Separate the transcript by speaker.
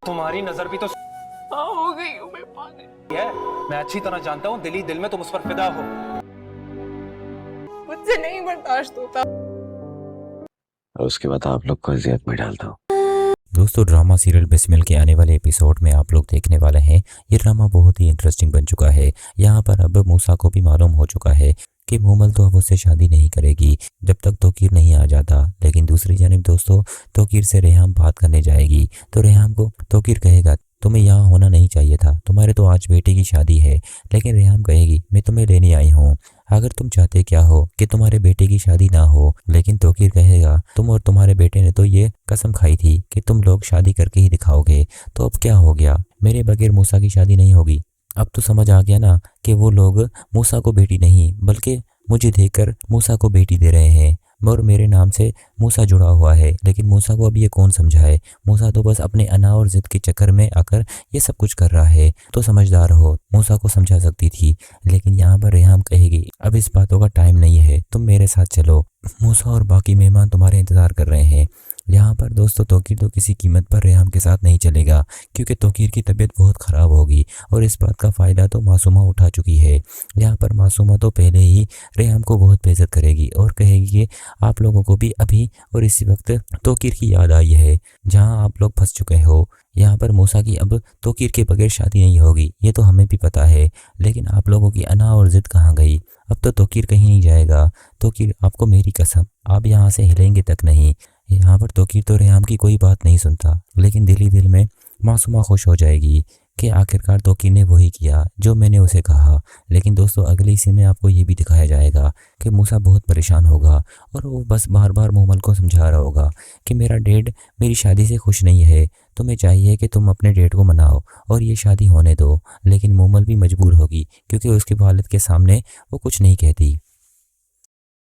Speaker 1: तुम्हारी नजर भी तो
Speaker 2: हाँ हो गई हूँ मैं पागल।
Speaker 1: है। मैं अच्छी तरह जानता हूँ दिल ही दिल में तुम उस पर फिदा हो।
Speaker 2: मुझसे नहीं बर्दाश्त होता।
Speaker 3: और उसके बाद आप लोग को अजियत में डालता हूँ।
Speaker 4: दोस्तों ड्रामा सीरियल बेसमेल के आने वाले एपिसोड में आप लोग देखने वाले हैं। ये ड्रामा बहुत ही इंटरेस्टिंग बन चुका है। यहाँ पर अब मूसा को भी मालूम हो चुका है कि मोमल तो अब उससे शादी नहीं करेगी जब तक तोकीर नहीं आ जाता। लेकिन दूसरी जानिब दोस्तों तोकीर से रेहाम बात करने जाएगी तो रेहाम को तोकीर कहेगा तुम्हें यहाँ होना नहीं चाहिए था, तुम्हारे तो आज बेटे की शादी है। लेकिन रेहाम कहेगी मैं तुम्हें लेने आई हूँ, अगर तुम चाहते क्या हो कि तुम्हारे बेटे की शादी ना हो। लेकिन तोकीर कहेगा तुम और तुम्हारे बेटे ने तो ये कसम खाई थी कि तुम लोग शादी करके ही दिखाओगे, तो अब क्या हो गया, मेरे बगैर मूसा की शादी नहीं होगी। अब तो समझ आ गया ना कि वो लोग मूसा को बेटी नहीं बल्कि मुझे देखकर मूसा को बेटी दे रहे हैं और मेरे नाम से मूसा जुड़ा हुआ है। लेकिन मूसा को अब ये कौन समझाए, मूसा तो बस अपने अना और जिद के चक्कर में आकर ये सब कुछ कर रहा है। तो समझदार हो मूसा को समझा सकती थी। लेकिन यहाँ पर रेहाम कहेगी अब इस बातों का टाइम नहीं है, तुम मेरे साथ चलो, मूसा और बाकी मेहमान तुम्हारे इंतजार कर रहे हैं। यहाँ पर दोस्तों तोकीर तो किसी कीमत पर रेहाम के साथ नहीं चलेगा क्योंकि तोकीर की तबीयत बहुत ख़राब होगी और इस बात का फ़ायदा तो मासूमा उठा चुकी है। यहाँ पर मासूमा तो पहले ही रेहाम को बहुत बेइज्जत करेगी और कहेगी कि आप लोगों को भी अभी और इसी वक्त तोकीर की याद आई है जहाँ आप लोग फंस चुके हो। यहाँ पर मूसा की अब तोकीर के बगैर शादी नहीं होगी, ये तो हमें भी पता है। लेकिन आप लोगों की अना और जिद कहाँ गई, अब तो तोकीर कहीं नहीं जाएगा। तोकीर आपको मेरी कसम आप यहाँ से हिलेंगे तक नहीं। यहाँ पर तोकीर तो रेहाम की कोई बात नहीं सुनता, लेकिन दिल ही दिल में मासूमा खुश हो जाएगी कि आखिरकार तोकीर ने वही किया जो मैंने उसे कहा। लेकिन दोस्तों अगले हिस्से में आपको ये भी दिखाया जाएगा कि मूसा बहुत परेशान होगा और वो बस बार बार मोमल को समझा रहा होगा कि मेरा डैड मेरी शादी से खुश नहीं है, तुम्हें चाहिए कि तुम अपने डैड को मनाओ और ये शादी होने दो। लेकिन मोमल भी मजबूर होगी क्योंकि उसके वालिद के सामने वो कुछ नहीं कहती।